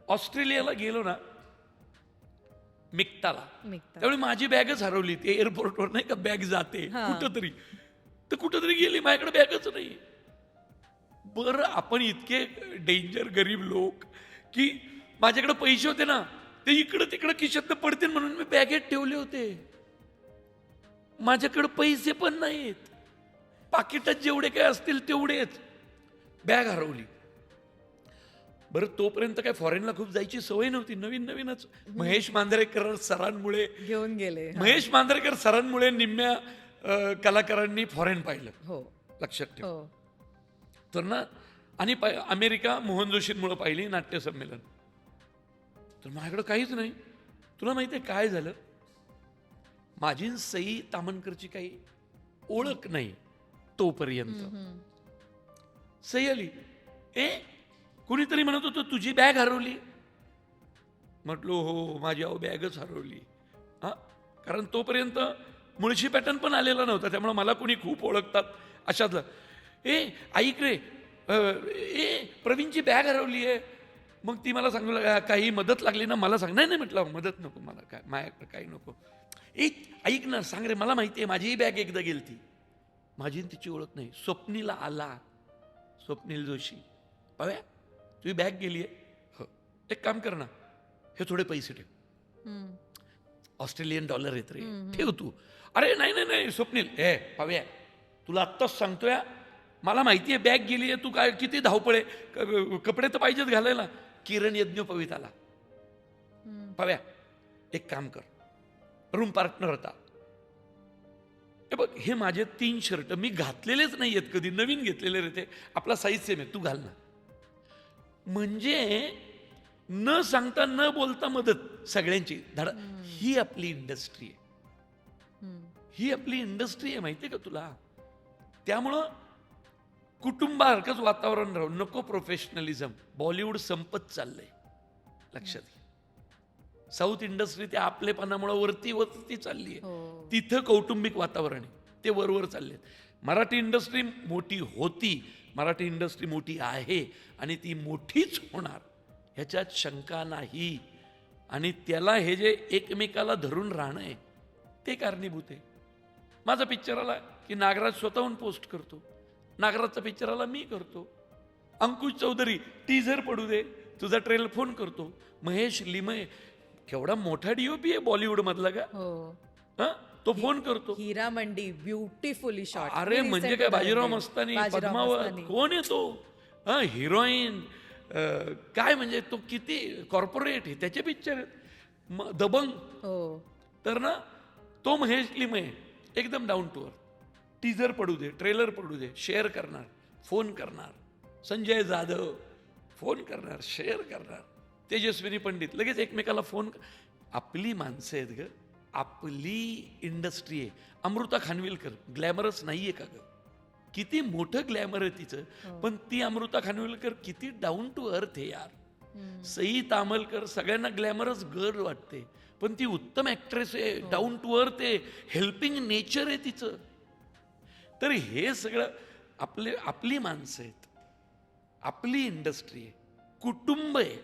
ऑस्ट्रेलियाला गेलो ना, मिक्ताला, त्यावेळी माझी बॅगच हरवली. ती एअरपोर्टवर नाही का बॅग जाते कुठंतरी, तर कुठंतरी गेली, माझ्याकडे बॅगच नाही. बरं, आपण इतके डेंजर गरीब लोक की माझ्याकडे पैसे होते ना, ते इकडं तिकडं खिशातनं पडतील म्हणून मी बॅगेत ठेवले होते. माझ्याकडे पैसे पण नाहीत, पाकिटात जेवढे काय असतील तेवढेच. बॅग हरवली. बरं, तोपर्यंत काय फॉरेनला खूप जायची सवय नव्हती, नवीन नवीनच. महेश मांजरेकर सरांमुळे घेऊन गेले. महेश मांजरेकर सरांमुळे निम्म्या कलाकारांनी फॉरेन पाहिलं. हो लक्षात ठेव. हो. तर ना, आणि अमेरिका मोहन जोशींमुळे पाहिली नाट्य संमेलन. तर माझ्याकडे काहीच नाही. तुला माहिती आहे काय झालं? माझी सई तामणकरची काही ओळख नाही तोपर्यंत. सई आली, कुणीतरी म्हणत होतं तुझी बॅग हरवली. म्हटलो हो, माझी बॅगच हरवली. हा, कारण तोपर्यंत मुळशी पॅटर्न पण आलेला नव्हता, त्यामुळे मला कुणी खूप ओळखतात अशातलं. ऐक रे, प्रवीणची बॅग हरवली आहे. मग ती मला सांगू काही मदत लागली ना मला सांग. नाही म्हटलं मदत नको मला, काय माझ्याकडे काही नको. ऐक ना, सांग रे, मला माहिती आहे माझीही बॅग एकदा गेलती. माझी तिची ओळख नाही. स्वप्नील आला, स्वप्नील जोशी. पाव्या, तुझी बॅग गेली आहे. हो, एक काम कर ना, हे थोडे पैसे ठेव. ऑस्ट्रेलियन डॉलर येत रे, ठेव तू. अरे नाही स्वप्नील, पाव्या, तुला आत्ताच सांगतोय, मला माहिती आहे बॅग गेली आहे. तू काय किती धावपळे, कपडे तर पाहिजेत घालायला. किरण यज्ञोपवीत आला. पाव्या, एक काम कर, रूम पार्टनर होता. बघ, हे माझे 3 शर्ट मी घातलेलेच नाही आहेत कधी, नवीन घेतलेले रे ते. आपला साईज सेम आहे, तू घाल ना. म्हणजे न सांगता न बोलता मदत सगळ्यांची धडा. ही आपली इंडस्ट्री आहे. ही आपली इंडस्ट्री आहे, माहितीये का तुला? त्यामुळं कुटुंबासारखंच वातावरण राहू नको. प्रोफेशनलिझम बॉलिवूड संपत चाललंय, लक्षात घे. साऊथ इंडस्ट्री त्या आपलेपणामुळे वरती चालली आहे. तिथं कौटुंबिक वातावरण आहे, ते वर चालले. मराठी इंडस्ट्री मोठी होती, मराठी इंडस्ट्री मोठी आहे आणि ती मोठीच होणार, ह्याच्यात शंका नाही. आणि त्याला हे जे एकमेकाला धरून राहणं आहे ते कारणीभूत आहे. माझा पिक्चर आला की नागराज स्वतःहून पोस्ट करतो, नागराजचा पिक्चर आला मी करतो. अंकुश चौधरी टीझर पडू दे, तुझा ट्रेलर फोन करतो. महेश लिमये केवढा मोठा डीओपी आहे बॉलिवूड मधला का, तो फोन करतो. हिरा मंडी ब्युटिफुली शॉट. अरे म्हणजे काय, बाजीराव मस्तानी, पद्मावत, कोण आहे तो, हिरोईन, काय म्हणजे तो किती कॉर्पोरेट आहे, त्याचे पिक्चर आहेत. दबंग. तर ना, तो महेश लिमये एकदम डाऊन टू अर्थ. टीझर पडू दे, ट्रेलर पडू दे, शेअर करणार, फोन करणार. संजय जाधव फोन करणार, शेअर करणार. तेजस्विनी पंडित लगेच एकमेकाला फोन. आपली माणसं आहेत ग, आपली इंडस्ट्री आहे. अमृता खानविलकर ग्लॅमरस नाहीये का ग? किती मोठं ग्लॅमर आहे तिचं, पण ती अमृता खानविलकर किती डाऊन टू अर्थ आहे यार. सई तामलकर सगळ्यांना ग्लॅमरस गर्ल वाटते, पण ती उत्तम ऍक्ट्रेस आहे, डाऊन टू अर्थ आहे, हेल्पिंग नेचर आहे तिचं. तर हे सगळं आपली माणसं आहेत, आपली इंडस्ट्री आहे, कुटुंब आहे.